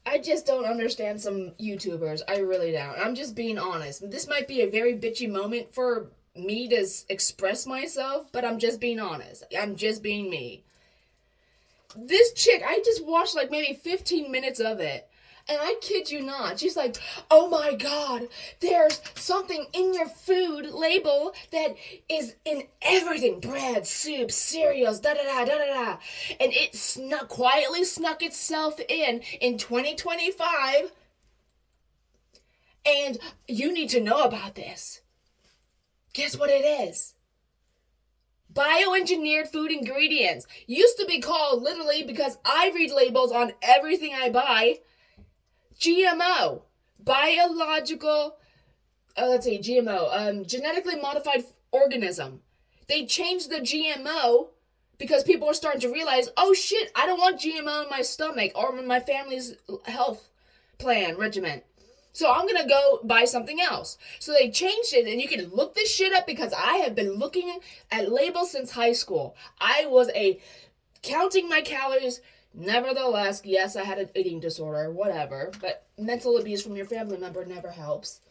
I just don't understand some YouTubers. I really don't. I'm just being honest. This might be a very bitchy moment for me to express myself, but I'm just being honest. I'm just being me. This chick, I just watched like maybe 15 minutes of it. And I kid you not, she's like, oh my god, there's something in your food label that is in everything bread, soup, cereals, da da da da da da. And it quietly snuck itself in 2025. And you need to know about this. Guess what it is? Bioengineered food ingredients. Used to be called, literally, because I read labels on everything I buy, GMO. Biological, let's see, GMO, genetically modified organism. They changed the GMO because people are starting to realize, oh shit, I don't want GMO in my stomach or in my family's health plan regimen. So I'm gonna go buy something else. So they changed it, and you can look this shit up because I have been looking at labels since high school. I was counting my calories. Nevertheless, yes, I had an eating disorder, whatever. But mental abuse from your family member never helps.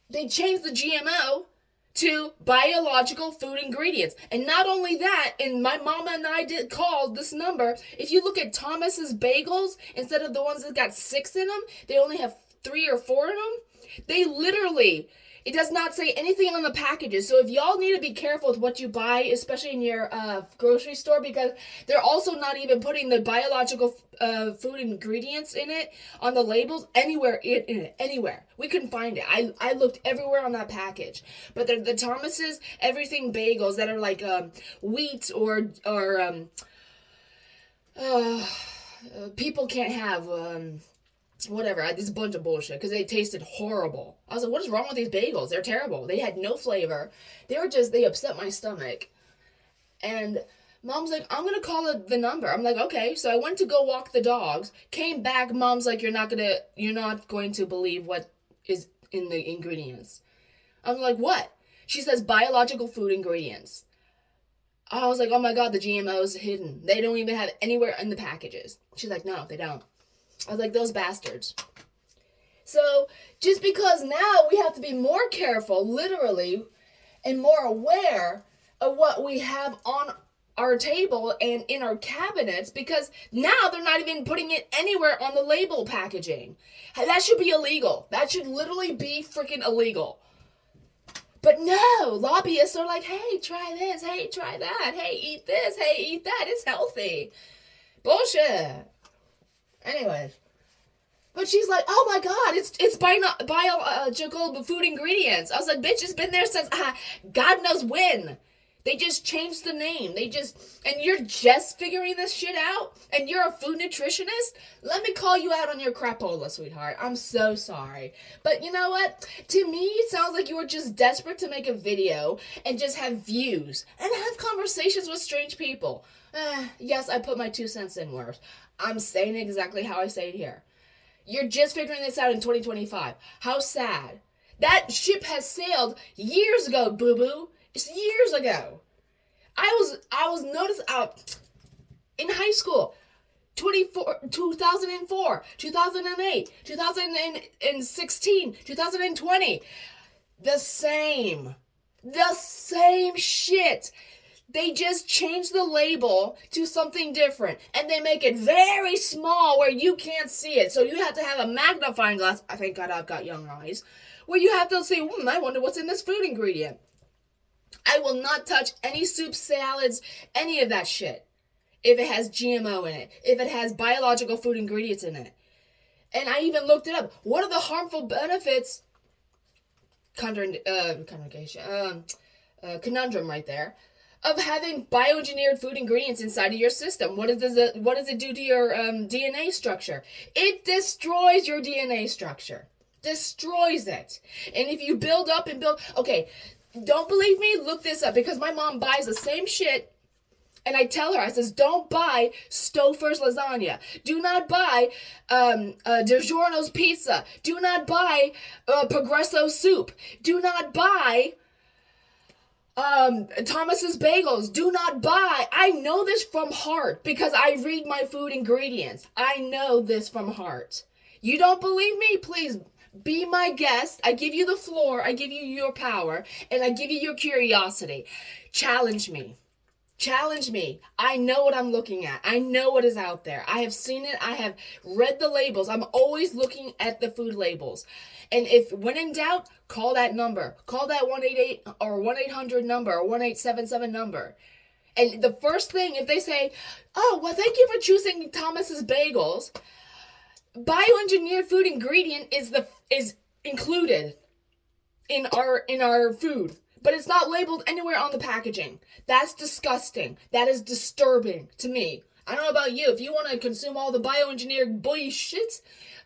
They changed the GMO to biological food ingredients. And not only that, and my mama and I did call this number. If you look at Thomas's bagels, instead of the ones that got 6 in them, they only have 3 or 4 in them. They literally, it does not say anything on the packages. So if y'all need to be careful with what you buy, especially in your grocery store, because they're also not even putting the biological food ingredients in it on the labels anywhere in it. Anywhere. We couldn't find it. I looked everywhere on that package. But the Thomas's everything bagels that are like wheat or people can't have whatever. This bunch of bullshit because they tasted horrible. I was like, what is wrong with these bagels? They're terrible. They had no flavor. They upset my stomach. And mom's like, I'm gonna call it the number. I'm like, okay. So I went to go walk the dogs. Came back. Mom's like, you're not going to believe what is in the ingredients. I'm like, what? She says biological food ingredients. I was like, oh my god, the GMO's hidden. They don't even have it anywhere in the packages. She's like, no, they don't. I was like, those bastards. So, just because now we have to be more careful, literally, and more aware of what we have on our table and in our cabinets, because now they're not even putting it anywhere on the label packaging. That should be illegal. That should literally be freaking illegal. But no, lobbyists are like, hey, try this. Hey, try that. Hey, eat this. Hey, eat that. It's healthy. Bullshit. Anyways. But she's like, oh my god, it's biological food ingredients. I was like, bitch, it's been there since God knows when. They just changed the name. And you're just figuring this shit out? And you're a food nutritionist? Let me call you out on your crapola, sweetheart. I'm so sorry. But you know what? To me, it sounds like you were just desperate to make a video and just have views and have conversations with strange people. Yes, I put my 2 cents in words. I'm saying it exactly how I say it here. You're just figuring this out in 2025. How sad. That ship has sailed years ago, boo-boo. It's years ago. I was noticed in high school. 2004, 2008, 2016, 2020. The same. The same shit. They just change the label to something different. And they make it very small where you can't see it. So you have to have a magnifying glass. I thank God I've got young eyes. Where you have to say, I wonder what's in this food ingredient. I will not touch any soup, salads, any of that shit. If it has GMO in it. If it has biological food ingredients in it. And I even looked it up. What are the harmful benefits? Conundrum right there. Of having bioengineered food ingredients inside of your system. What does it do to your DNA structure? It destroys your DNA structure. Destroys it. And if you build up and build... Okay, don't believe me? Look this up. Because my mom buys the same shit. And I tell her, I says, don't buy Stouffer's lasagna. Do not buy DiGiorno's pizza. Do not buy Progresso soup. Do not buy... Thomas's Bagels, do not buy. I know this from heart because I read my food ingredients. I know this from heart. You don't believe me? Please be my guest. I give you the floor. I give you your power. And I give you your curiosity. Challenge me. Challenge me. I know what I'm looking at. I know what is out there. I have seen it. I have read the labels. I'm always looking at the food labels. And if, when in doubt, call that number. Call that 188 or 1-800 number or 1877 number. And the first thing, if they say, oh, well, thank you for choosing Thomas's Bagels, bioengineered food ingredient is included in our food. But it's not labeled anywhere on the packaging. That's disgusting. That is disturbing to me. I don't know about you. If you want to consume all the bioengineered bullshit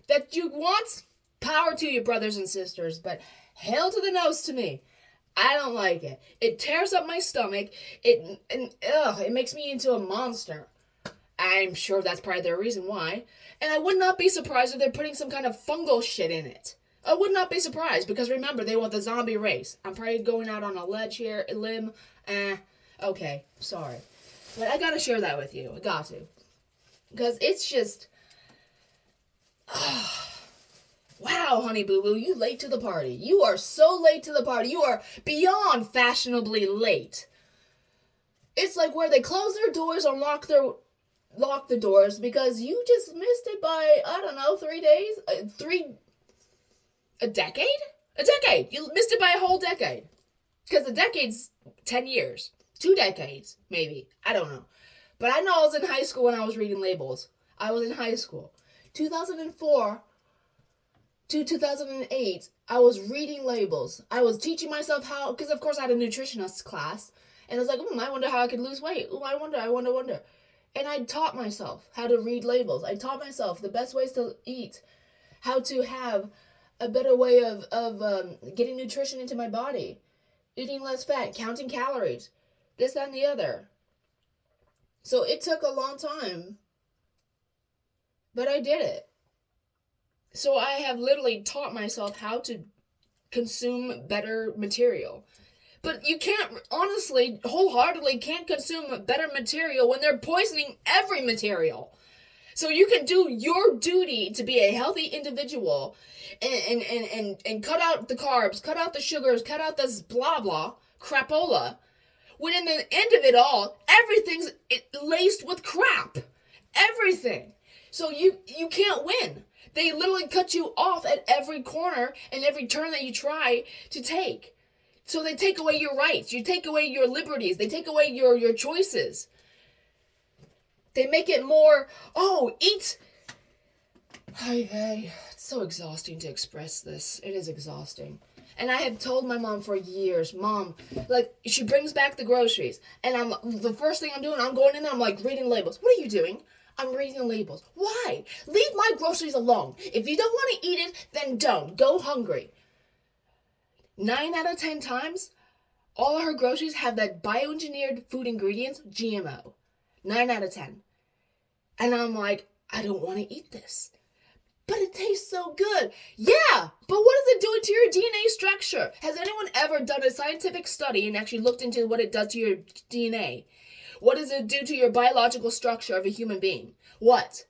that you want, power to you, brothers and sisters. But hell to the nose to me. I don't like it. It tears up my stomach. It makes me into a monster. I'm sure that's probably the reason why. And I would not be surprised if they're putting some kind of fungal shit in it. I would not be surprised because remember, they want the zombie race. I'm probably going out on a ledge here, a limb. Okay, sorry. But I gotta share that with you. I got to. Because it's just... wow, honey boo boo, you late to the party. You are so late to the party. You are beyond fashionably late. It's like where they close their doors or lock the doors because you just missed it by, I don't know, 3 days? A decade? A decade! You missed it by a whole decade. Because a decade's 10 years. 2 decades, maybe. I don't know. But I know I was in high school when I was reading labels. I was in high school. 2004 to 2008, I was reading labels. I was teaching myself how, because of course I had a nutritionist class. And I was like, I wonder how I could lose weight. I wonder. And I taught myself how to read labels. I taught myself the best ways to eat. How to have a better way of getting nutrition into my body. Eating less fat, counting calories. This, that, and the other. So it took a long time. But I did it. So I have literally taught myself how to consume better material. But you can't, honestly, wholeheartedly can't consume better material when they're poisoning every material. So you can do your duty to be a healthy individual and cut out the carbs, cut out the sugars, cut out this blah blah, crapola. When in the end of it all, everything's laced with crap. Everything. So you can't win. They literally cut you off at every corner and every turn that you try to take. So they take away your rights. You take away your liberties. They take away your choices. They make it more, eat. It's so exhausting to express this. It is exhausting. And I have told my mom for years, Mom, like, she brings back the groceries. And the first thing I'm doing, I'm going in there, I'm like reading labels. What are you doing? I'm reading the labels. Why? Leave my groceries alone. If you don't want to eat it, then don't. Go hungry. 9 out of 10 times, all of her groceries have that bioengineered food ingredients, GMO. 9 out of 10. And I'm like, I don't want to eat this. But it tastes so good. Yeah, but what is it doing to your DNA structure? Has anyone ever done a scientific study and actually looked into what it does to your DNA? What does it do to your biological structure of a human being? What?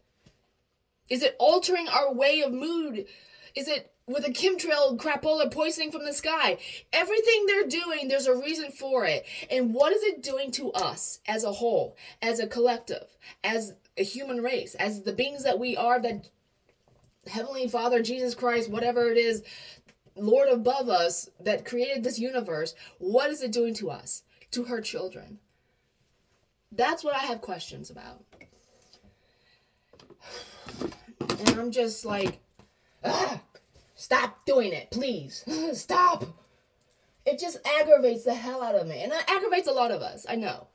Is it altering our way of mood? Is it with a chemtrail crapola poisoning from the sky? Everything they're doing, there's a reason for it. And what is it doing to us as a whole, as a collective, as a human race, as the beings that we are, that Heavenly Father, Jesus Christ, whatever it is, Lord above us that created this universe, what is it doing to us, to her children? That's what I have questions about. And I'm just like, stop doing it, please. Stop. It just aggravates the hell out of me. And it aggravates a lot of us, I know.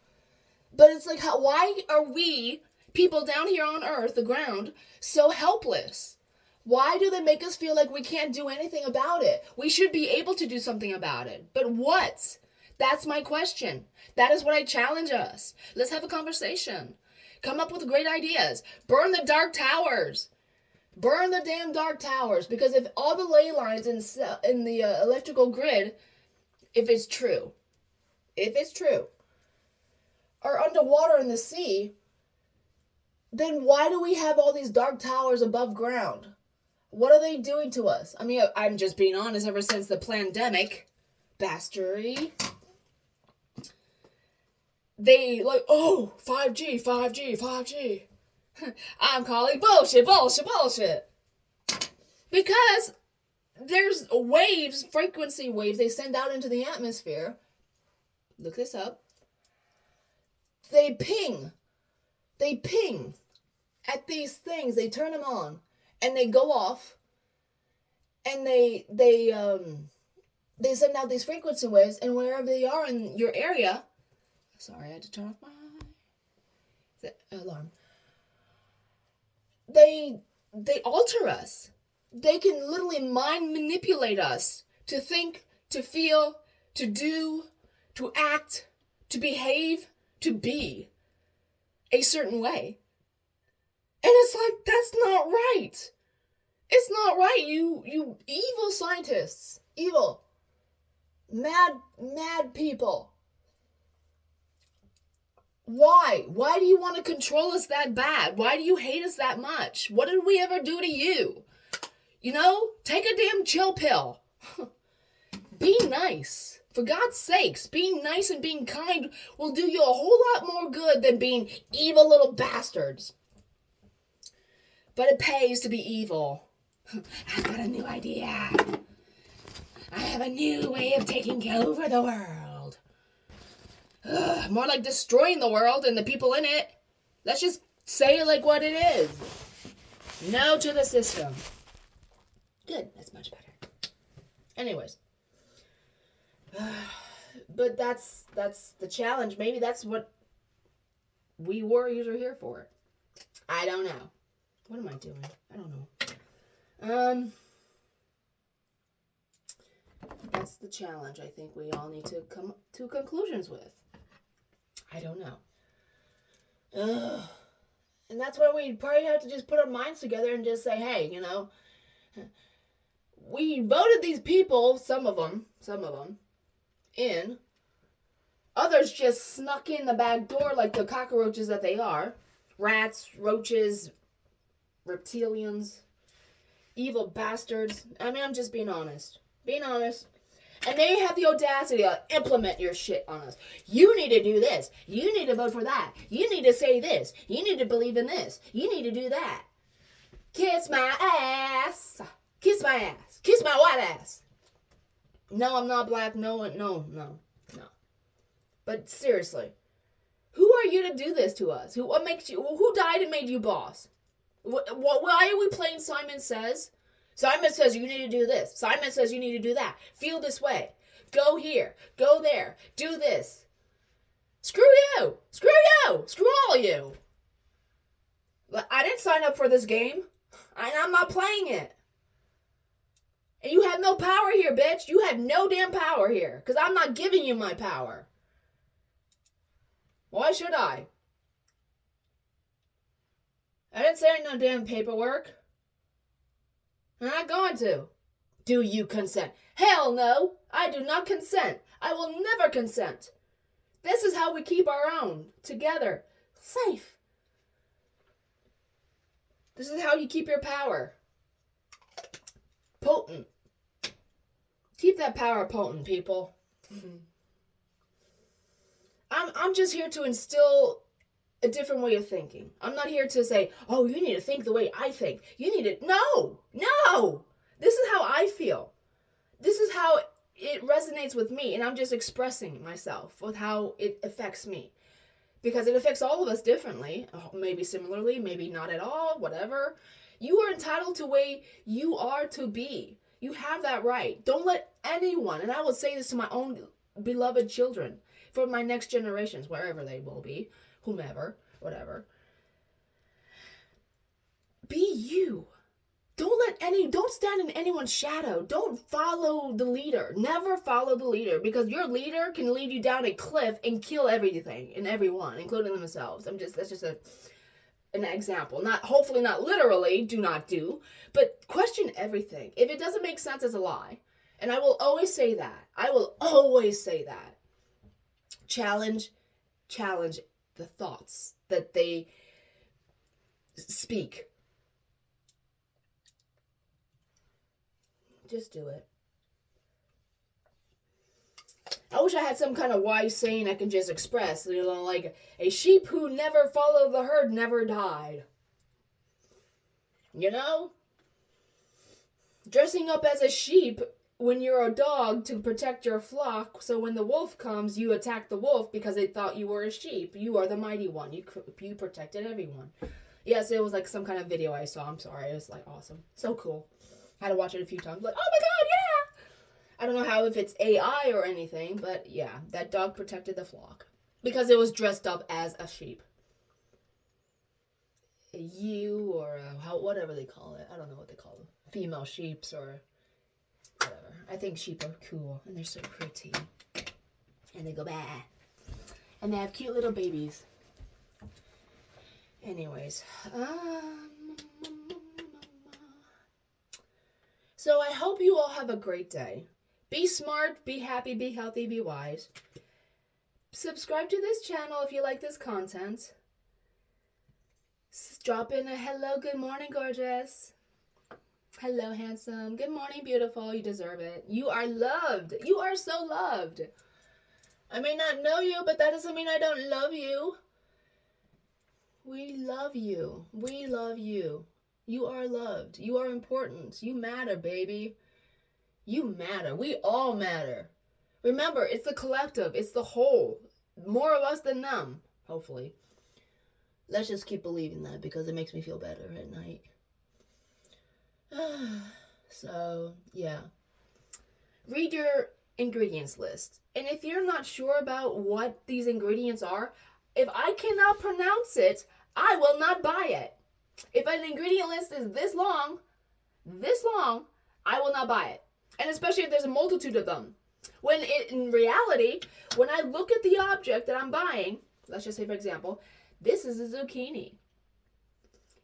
But it's like, why are we, people down here on earth, the ground, so helpless? Why do they make us feel like we can't do anything about it? We should be able to do something about it. But what? That's my question. That is what I challenge us. Let's have a conversation. Come up with great ideas. Burn the dark towers. Burn the damn dark towers. Because if all the ley lines in the electrical grid, if it's true, if it's true, are underwater in the sea, then why do we have all these dark towers above ground? What are they doing to us? I mean, I'm just being honest, ever since the pandemic, bastardy, they like, oh, 5G, 5G, 5G. I'm calling bullshit, bullshit, bullshit. Because there's waves, frequency waves, they send out into the atmosphere. Look this up. They ping at these things. They turn them on, and they go off, and they send out these frequency waves, and wherever they are in your area, sorry, I had to turn off my alarm. They alter us. They can literally mind manipulate us to think, to feel, to do, to act, to behave, to be a certain way. And it's like, that's not right. It's not right. You evil scientists. Evil. Mad people. Why? Why do you want to control us that bad? Why do you hate us that much? What did we ever do to you? You know, take a damn chill pill. Be nice. For God's sakes, being nice and being kind will do you a whole lot more good than being evil little bastards. But it pays to be evil. I've got a new idea. I have a new way of taking over the world. More like destroying the world and the people in it. Let's just say it like what it is. No to the system. Good, that's much better. Anyways. But that's the challenge. Maybe that's what we warriors are here for. I don't know. What am I doing? I don't know. That's the challenge I think we all need to come to conclusions with. I don't know. And that's why we probably have to just put our minds together and just say, hey, you know, we voted these people, some of them, in. Others just snuck in the back door like the cockroaches that they are. Rats, roaches, reptilians, evil bastards. I mean, I'm just being honest. And they have the audacity to implement your shit on us. You need to do this. You need to vote for that. You need to say this. You need to believe in this. You need to do that. Kiss my ass. Kiss my ass. Kiss my white ass. No, I'm not black. No. But seriously, who are you to do this to us? Who died and made you boss? Why are we playing Simon Says? Simon says you need to do this. Simon says you need to do that. Feel this way. Go here. Go there. Do this. Screw you. Screw you. Screw all of you. I didn't sign up for this game. I'm not playing it. And you have no power here, bitch. You have no damn power here. Because I'm not giving you my power. Why should I? I didn't say no damn paperwork. I'm not going to. Do you consent? Hell no. I do not consent. I will never consent. This is how we keep our own. Together. Safe. This is how you keep your power. Potent. Keep that power potent, people. I'm just here to instill a different way of thinking. I'm not here to say, oh, you need to think the way I think. You need to... No! This is how I feel. This is how it resonates with me, and I'm just expressing myself with how it affects me. Because it affects all of us differently. Maybe similarly, maybe not at all, whatever. You are entitled to the way you are to be. You have that right. Don't let anyone, and I will say this to my own beloved children, for my next generations, wherever they will be, whomever, whatever. Be you. Don't stand in anyone's shadow. Don't follow the leader. Never follow the leader, because your leader can lead you down a cliff and kill everything and everyone, including themselves. That's just an example. Hopefully not literally, do not do, but question everything. If it doesn't make sense, it's a lie. And I will always say that. Challenge the thoughts that they speak. Just do it. I wish I had some kind of wise saying I can just express. You know, like, a sheep who never followed the herd never died. You know? Dressing up as a sheep when you're a dog to protect your flock, so when the wolf comes, you attack the wolf because they thought you were a sheep. You are the mighty one. You protected everyone. Yes, it was like some kind of video I saw. I'm sorry. It was like awesome. So cool. I had to watch it a few times. Like, oh my god, yeah! I don't know how if it's AI or anything, but yeah, that dog protected the flock. Because it was dressed up as a sheep. A ewe or whatever they call it. I don't know what they call them. Female sheeps or whatever. I think sheep are cool and they're so pretty. And they go bah. And they have cute little babies. Anyways. So I hope you all have a great day. Be smart, be happy, be healthy, be wise. Subscribe to this channel if you like this content. Drop in a hello, good morning, gorgeous. Hello, handsome. Good morning, beautiful. You deserve it. You are loved. You are so loved. I may not know you, but that doesn't mean I don't love you. We love you. We love you. You are loved. You are important. You matter, baby. You matter. We all matter. Remember, it's the collective. It's the whole. More of us than them, hopefully. Let's just keep believing that because it makes me feel better at night. So, yeah. Read your ingredients list. And if you're not sure about what these ingredients are, if I cannot pronounce it, I will not buy it. If an ingredient list is this long, I will not buy it. And especially if there's a multitude of them. When in reality, when I look at the object that I'm buying, let's just say for example, this is a zucchini.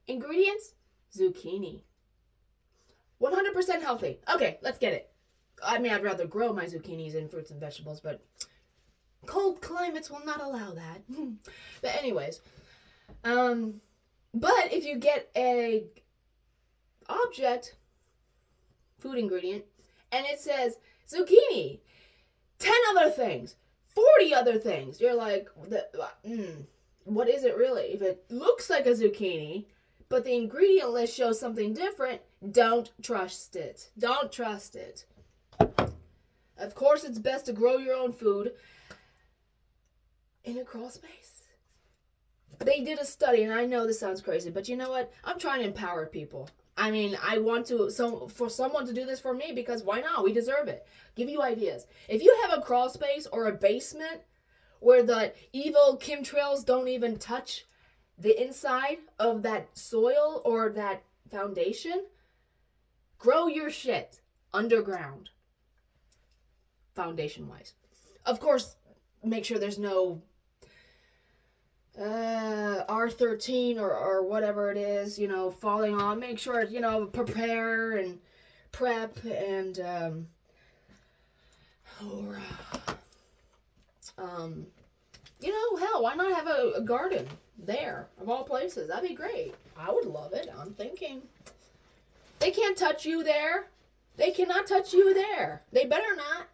Ingredients, zucchini. 100% healthy. Okay, let's get it. I mean, I'd rather grow my zucchinis and fruits and vegetables, but cold climates will not allow that. But anyways, but if you get a object, food ingredient, and it says zucchini, 10 other things, 40 other things, you're like, what is it really? If it looks like a zucchini, but the ingredient list shows something different, don't trust it. Don't trust it. Of course, it's best to grow your own food in a crawl space. They did a study, and I know this sounds crazy, but you know what? I'm trying to empower people. I mean, I want for someone to do this for me because why not? We deserve it. Give you ideas. If you have a crawl space or a basement where the evil chemtrails don't even touch the inside of that soil or that foundation, grow your shit underground, foundation-wise. Of course, make sure there's no R13 or whatever it is, you know, falling on. Make sure, you know, prepare and prep and you know, hell, why not have a garden there of all places? That'd be great. I would love it. I'm thinking they can't touch you there. They cannot touch you there. They better not.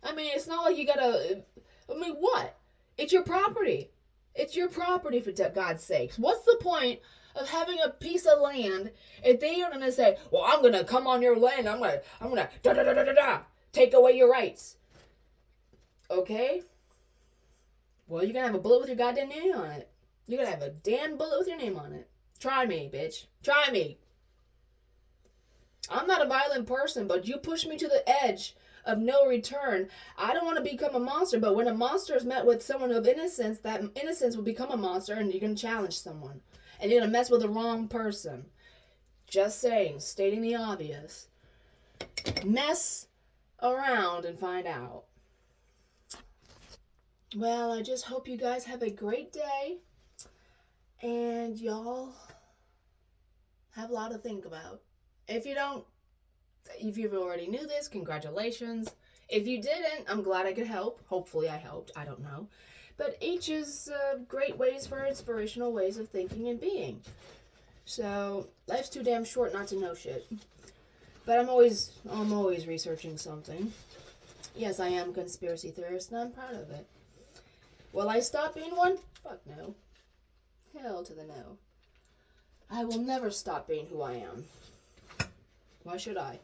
I mean, it's not like you gotta. I mean, what? It's your property. It's your property, for God's sakes. What's the point of having a piece of land if they are gonna say, "Well, I'm gonna come on your land. I'm gonna take away your rights." Okay. Well, you're gonna have a bullet with your goddamn name on it. You're gonna have a damn bullet with your name on it. Try me, bitch. Try me. I'm not a violent person, but you push me to the edge of no return. I don't want to become a monster, but when a monster is met with someone of innocence, that innocence will become a monster, and you're going to challenge someone. And you're going to mess with the wrong person. Just saying, stating the obvious. Mess around and find out. Well, I just hope you guys have a great day. And y'all have a lot to think about. If you've already knew this, congratulations. If you didn't, I'm glad I could help. Hopefully I helped. I don't know. But each is great ways for inspirational ways of thinking and being. So life's too damn short not to know shit. But I'm always researching something. Yes, I am a conspiracy theorist, and I'm proud of it. Will I stop being one? Fuck no. Hell to the no. I will never stop being who I am. Why should I?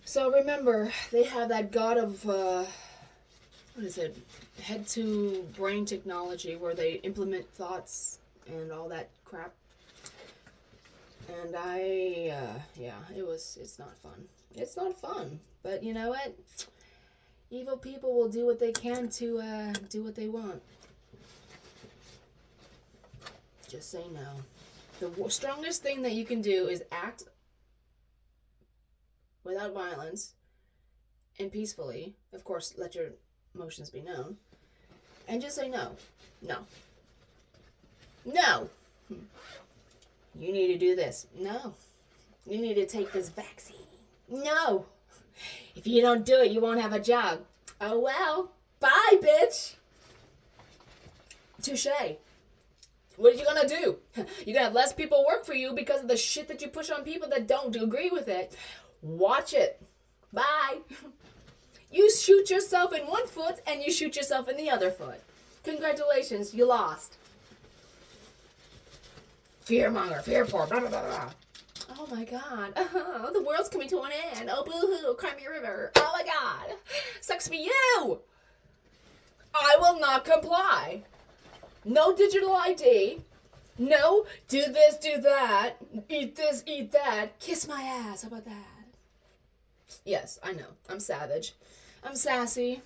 So remember, they have that god of, what is it? Head to brain technology where they implement thoughts and all that crap. And it's not fun. It's not fun. But you know what? Evil people will do what they can to do what they want. Just say no. The strongest thing that you can do is act without violence and peacefully. Of course, let your emotions be known. And just say no. No. No. You need to do this. No. You need to take this vaccine. No. If you don't do it, you won't have a job. Oh well. Bye, bitch. Touché. What are you gonna do? You're gonna have less people work for you because of the shit that you push on people that don't agree with it. Watch it. Bye. You shoot yourself in one foot and you shoot yourself in the other foot. Congratulations, you lost. Fearmonger, fear porn, blah, blah, blah, blah. Oh my god. Oh, the world's coming to an end. Oh, boo-hoo, cry me a river. Oh my god. Sucks for you. I will not comply. No digital ID. No, do this, do that. Eat this, eat that. Kiss my ass. How about that? Yes, I know. I'm savage. I'm sassy.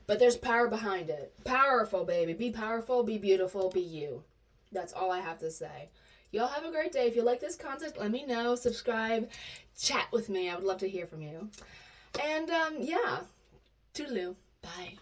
But there's power behind it. Powerful, baby. Be powerful, be beautiful, be you. That's all I have to say. Y'all have a great day. If you like this content, let me know. Subscribe. Chat with me. I would love to hear from you. And, yeah. Toodaloo. Bye.